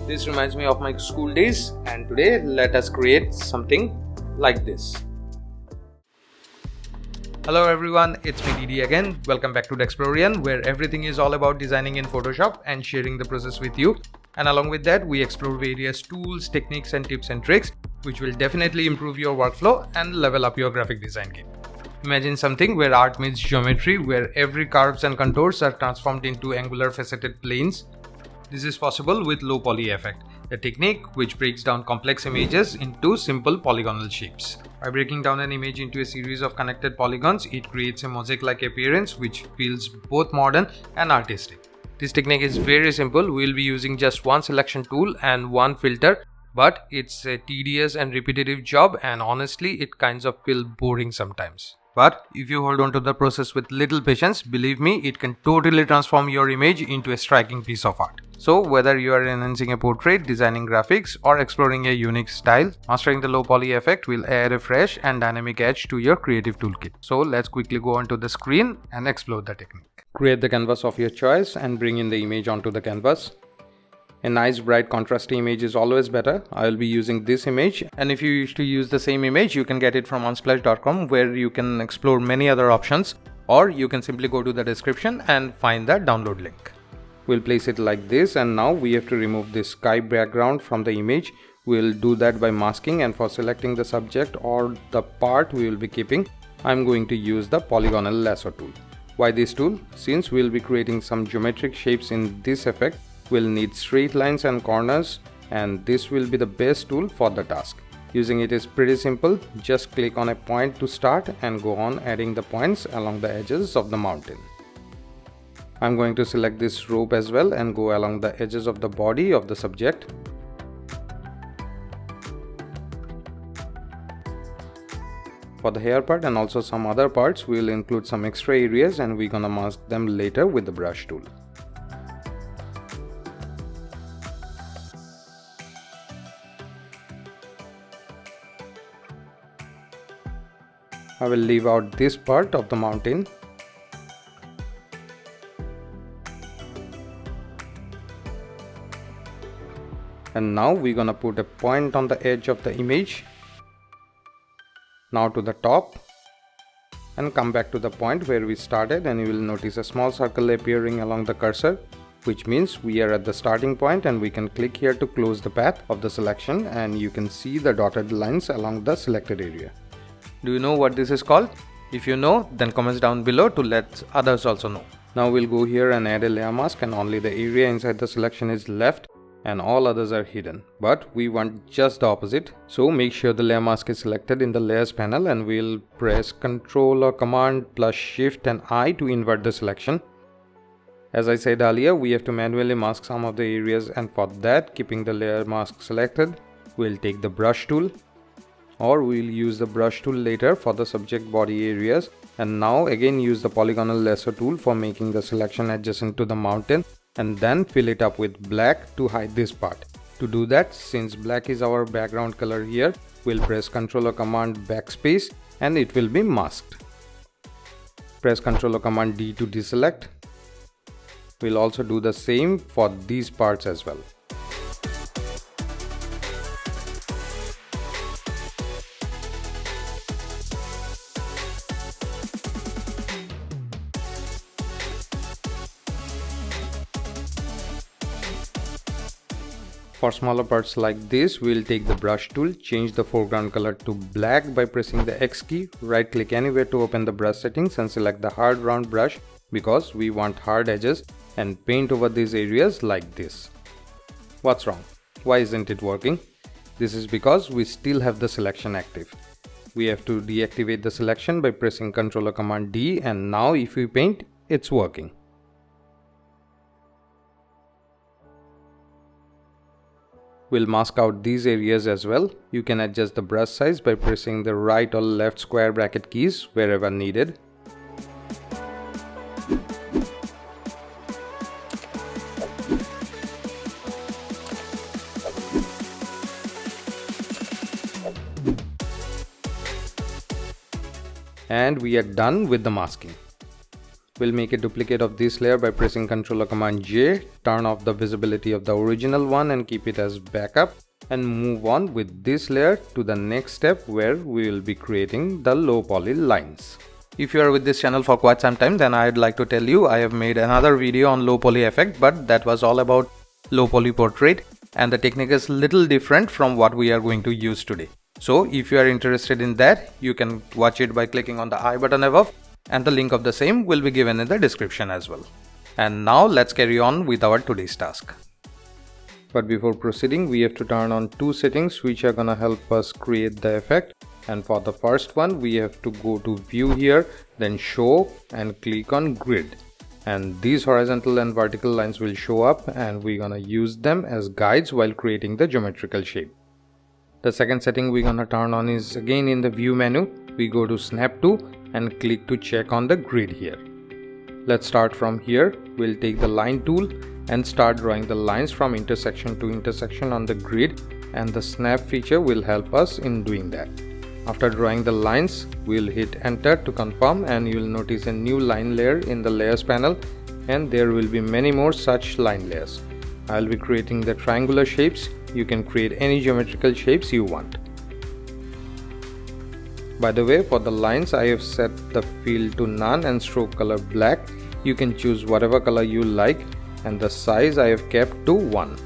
This reminds me of my school days, and today let us create something like this. Hello everyone, it's me Didi again. Welcome back to Dexplorion, where everything is all about designing in Photoshop and sharing the process with you. And along with that, we explore various tools, techniques and tips and tricks which will definitely improve your workflow and level up your graphic design game. Imagine something where art meets geometry, where every curves and contours are transformed into angular faceted planes. This is possible with low poly effect, a technique which breaks down complex images into simple polygonal shapes. By breaking down an image into a series of connected polygons, it creates a mosaic-like appearance which feels both modern and artistic. This technique is very simple. We will be using just one selection tool and one filter, but it's a tedious and repetitive job, and honestly it kinds of feels boring sometimes. But if you hold on to the process with little patience, believe me, it can totally transform your image into a striking piece of art. So whether you are enhancing a portrait, designing graphics or exploring a unique style, mastering the low poly effect will add a fresh and dynamic edge to your creative toolkit. So let's quickly go onto the screen and explore the technique. Create the canvas of your choice and bring in the image onto the canvas. A nice bright contrasty image is always better. I will be using this image, and if you wish to use the same image, you can get it from unsplash.com, where you can explore many other options, or you can simply go to the description and find the download link. We'll place it like this, and now we have to remove this sky background from the image. We'll do that by masking, and for selecting the subject or the part we will be keeping, I'm going to use the Polygonal Lasso tool. Why this tool? Since we'll be creating some geometric shapes in this effect, we'll need straight lines and corners, and this will be the best tool for the task. Using it is pretty simple. Just click on a point to start and go on adding the points along the edges of the mountain. I'm going to select this rope as well and go along the edges of the body of the subject. For the hair part and also some other parts, we will include some extra areas and we're gonna mask them later with the brush tool. I will leave out this part of the mountain. And now we're gonna put a point on the edge of the image. Now to the top, and come back to the point where we started, and you will notice a small circle appearing along the cursor, which means we are at the starting point, and we can click here to close the path of the selection, and you can see the dotted lines along the selected area. Do you know what this is called? If you know, then comments down below to let others also know. Now we'll go here and add a layer mask, and only the area inside the selection is left and all others are hidden. But we want just the opposite. So make sure the layer mask is selected in the layers panel, and we'll press Ctrl or Command plus Shift and I to invert the selection. As I said earlier, we have to manually mask some of the areas, and for that, keeping the layer mask selected, we'll take the brush tool, or we'll use the brush tool later for the subject body areas, and now again use the Polygonal Lasso tool for making the selection adjacent to the mountain, and then fill it up with black to hide this part. To do that, since black is our background color here, we'll press Ctrl or Command backspace and it will be masked. Press Ctrl or Command D to deselect. We'll also do the same for these parts as well. For smaller parts like this, we'll take the brush tool, change the foreground color to black by pressing the X key, right click anywhere to open the brush settings and select the hard round brush, because we want hard edges, and paint over these areas like this. What's wrong? Why isn't it working? This is because we still have the selection active. We have to deactivate the selection by pressing Ctrl or Command D, and now if we paint, it's working. We'll mask out these areas as well. You can adjust the brush size by pressing the right or left square bracket keys wherever needed. And we are done with the masking. We'll make a duplicate of this layer by pressing Ctrl or Command J, turn off the visibility of the original one and keep it as backup, and move on with this layer to the next step where we will be creating the low poly lines. If you are with this channel for quite some time, then I'd like to tell you I have made another video on low poly effect, but that was all about low poly portrait, and the technique is little different from what we are going to use today. So if you are interested in that, you can watch it by clicking on the I button above, and the link of the same will be given in the description as well. And now let's carry on with our today's task. But before proceeding, we have to turn on two settings which are gonna help us create the effect. And for the first one, we have to go to view here, then show, and click on grid. And these horizontal and vertical lines will show up, and we're gonna use them as guides while creating the geometrical shape. The second setting we're gonna turn on is again in the view menu. We go to snap to and click to check on the grid here. Let's start from here. We'll take the line tool and start drawing the lines from intersection to intersection on the grid, and the snap feature will help us in doing that. After drawing the lines, we'll hit enter to confirm, and you'll notice a new line layer in the layers panel, and there will be many more such line layers. I'll be creating the triangular shapes. You can create any geometrical shapes you want. By the way, for the lines I have set the fill to none and stroke color black. You can choose whatever color you like, and the size I have kept to 1.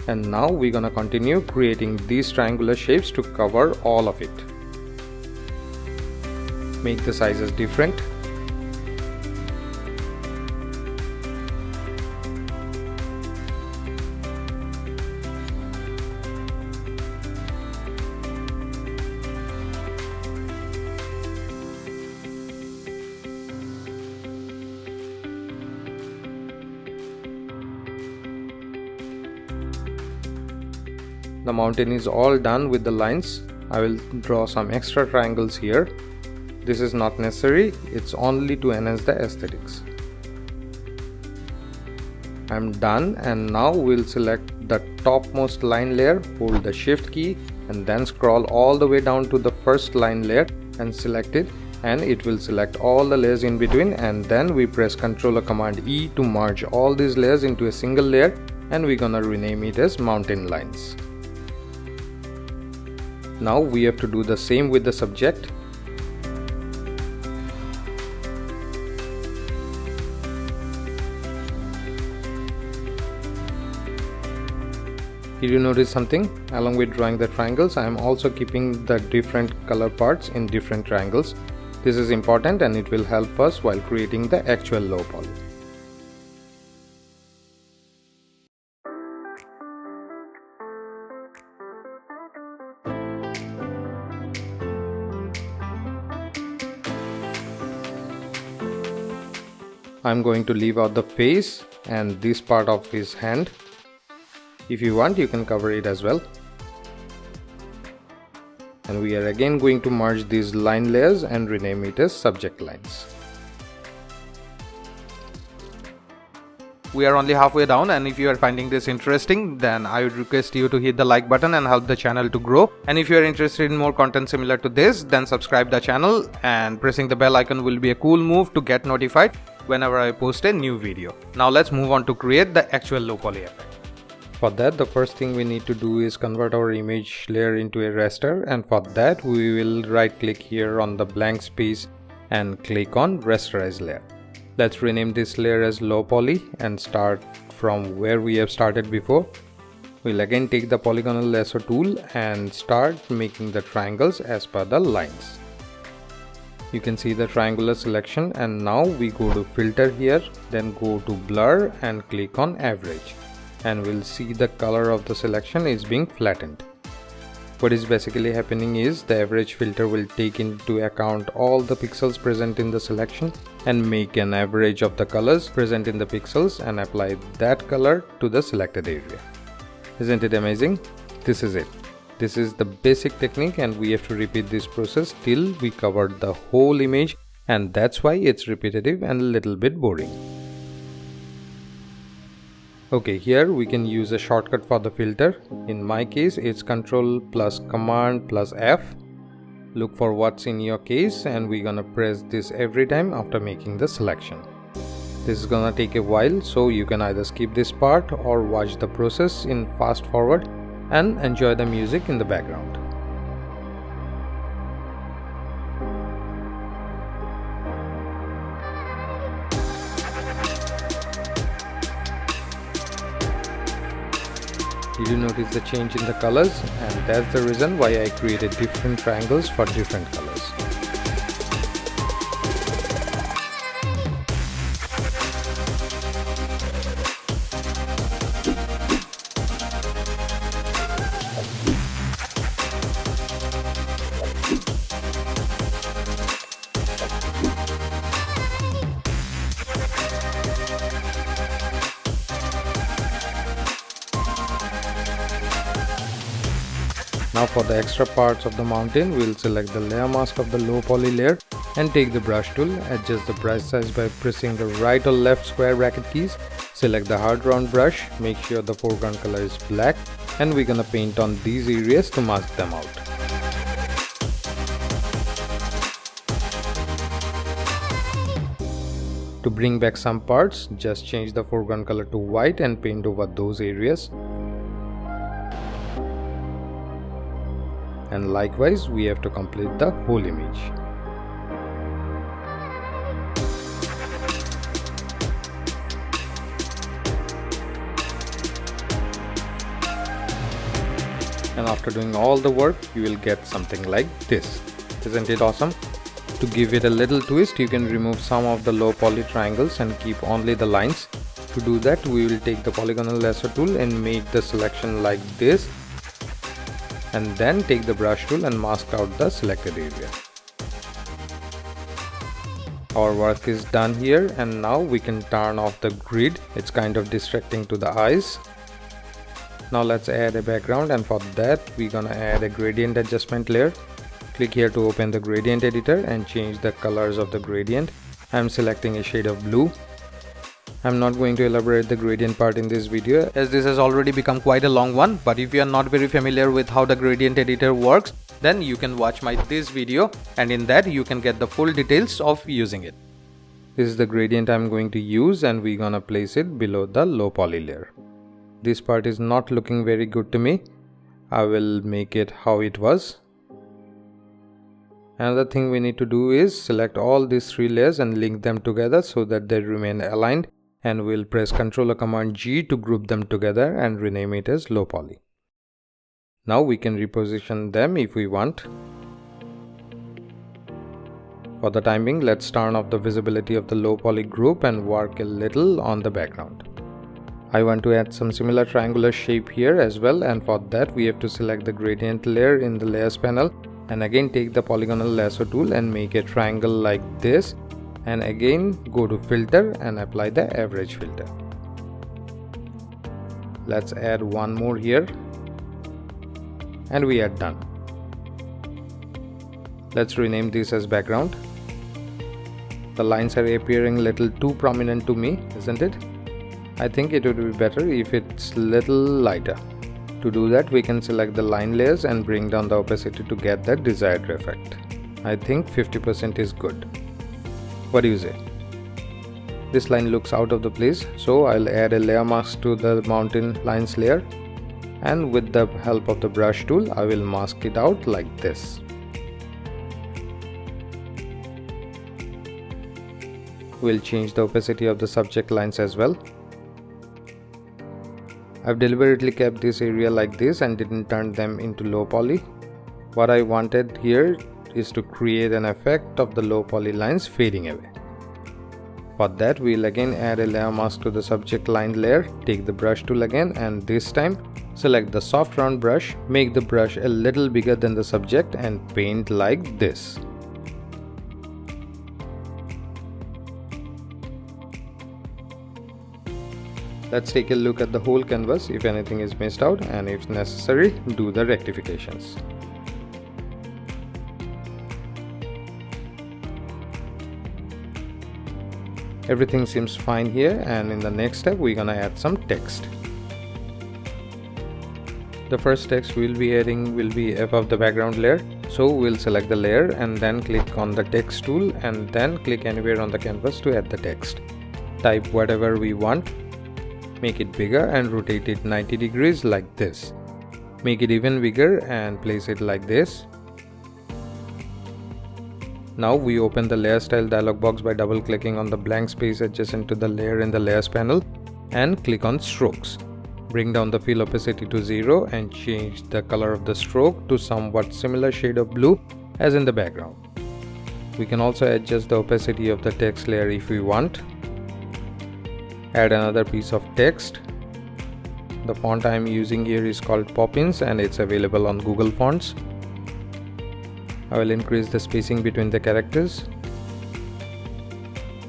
And now we're gonna continue creating these triangular shapes to cover all of it. Make the sizes different. The mountain is all done with the lines. I will draw some extra triangles here. This is not necessary, it's only to enhance the aesthetics. I'm done, and now we'll select the topmost line layer, hold the shift key, and then scroll all the way down to the first line layer and select it, and it will select all the layers in between, and then we press Ctrl or Command E to merge all these layers into a single layer, and we're gonna rename it as mountain lines. Now we have to do the same with the subject. Did you notice something? Along with drawing the triangles, I am also keeping the different color parts in different triangles. This is important, and it will help us while creating the actual low poly. I'm going to leave out the face and this part of his hand. If you want, you can cover it as well. And we are again going to merge these line layers and rename it as subject lines. We are only halfway down, and if you are finding this interesting, then I would request you to hit the like button and help the channel to grow. And if you are interested in more content similar to this, then subscribe the channel, and pressing the bell icon will be a cool move to get notified whenever I post a new video. Now let's move on to create the actual low poly effect. For that, the first thing we need to do is convert our image layer into a raster, and for that we will right click here on the blank space and click on rasterize layer. Let's rename this layer as low poly and start from where we have started before. We'll again take the Polygonal Lasso tool and start making the triangles as per the lines. You can see the triangular selection, and now we go to filter here, then go to blur and click on average, and we'll see the color of the selection is being flattened. What is basically happening is the average filter will take into account all the pixels present in the selection and make an average of the colors present in the pixels and apply that color to the selected area. Isn't it amazing? This is it. This is the basic technique, and we have to repeat this process till we covered the whole image, and that's why it's repetitive and a little bit boring. Okay, here we can use a shortcut for the filter. In my case, it's Ctrl plus Command plus F. Look for what's in your case, and we're gonna press this every time after making the selection. This is gonna take a while, so you can either skip this part or watch the process in fast forward and enjoy the music in the background. Did you notice the change in the colors? And that's the reason why I created different triangles for different colors. Now for the extra parts of the mountain, we'll select the layer mask of the low poly layer and take the brush tool, adjust the brush size by pressing the right or left square bracket keys, select the hard round brush, make sure the foreground color is black, and we're gonna paint on these areas to mask them out. To bring back some parts, just change the foreground color to white and paint over those areas. And likewise, we have to complete the whole image. And after doing all the work, you will get something like this. Isn't it awesome? To give it a little twist, you can remove some of the low poly triangles and keep only the lines. To do that, we will take the Polygonal Lasso tool and make the selection like this, and then take the brush tool and mask out the selected area. Our work is done here, and now we can turn off the grid. It's kind of distracting to the eyes. Now let's add a background, and for that we're gonna add a gradient adjustment layer. Click here to open the gradient editor and change the colors of the gradient. I'm selecting a shade of blue. I'm not going to elaborate the gradient part in this video, as this has already become quite a long one, but if you are not very familiar with how the gradient editor works, then you can watch this video, and in that you can get the full details of using it. This is the gradient I'm going to use, and we're gonna place it below the low poly layer. This part is not looking very good to me. I will make it how it was. Another thing we need to do is select all these three layers and link them together so that they remain aligned, and we'll press Ctrl or Command G to group them together and rename it as low poly. Now we can reposition them if we want. For the time being, let's turn off the visibility of the low poly group and work a little on the background. I want to add some similar triangular shape here as well, and for that we have to select the gradient layer in the layers panel, and again take the Polygonal Lasso tool and make a triangle like this, and again go to filter and apply the average filter. Let's add one more here, and we are done. Let's rename this as background. The lines are appearing a little too prominent to me, isn't it? I think it would be better if it's little lighter. To do that, we can select the line layers and bring down the opacity to get that desired effect. I think 50% is good. What do you say? This line looks out of the place, so I'll add a layer mask to the mountain lines layer, and with the help of the brush tool I will mask it out like this. We'll change the opacity of the subject lines as well. I've deliberately kept this area like this and didn't turn them into low poly. What I wanted here is to create an effect of the low poly lines fading away. For that, we'll again add a layer mask to the subject line layer, take the brush tool again, and this time select the soft round brush, make the brush a little bigger than the subject and paint like this. Let's take a look at the whole canvas. If anything is missed out, and if necessary, do the rectifications. Everything seems fine here, and in the next step we're gonna add some text. The first text we'll be adding will be above the background layer. So we'll select the layer and then click on the text tool and then click anywhere on the canvas to add the text. Type whatever we want. Make it bigger and rotate it 90 degrees like this. Make it even bigger and place it like this. Now we open the layer style dialog box by double clicking on the blank space adjacent to the layer in the layers panel and click on strokes. Bring down the fill opacity to 0 and change the color of the stroke to somewhat similar shade of blue as in the background. We can also adjust the opacity of the text layer if we want. Add another piece of text. The font I am using here is called Poppins and it's available on Google Fonts. I will increase the spacing between the characters.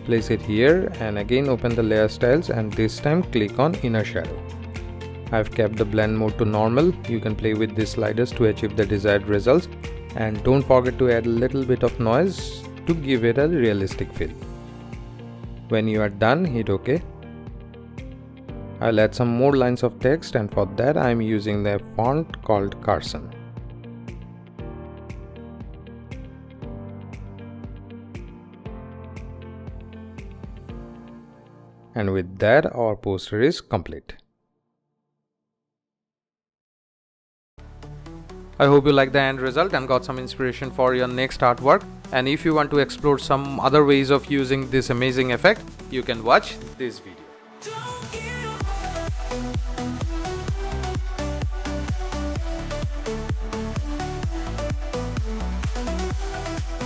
Place it here and again open the layer styles and this time click on inner shadow. I have kept the blend mode to normal. You can play with these sliders to achieve the desired results, and don't forget to add a little bit of noise to give it a realistic feel. When you are done, hit OK. I'll add some more lines of text and for that I am using the font called Carson. And with that our poster is complete. I hope you like the end result and got some inspiration for your next artwork. And if you want to explore some other ways of using this amazing effect, you can watch this video.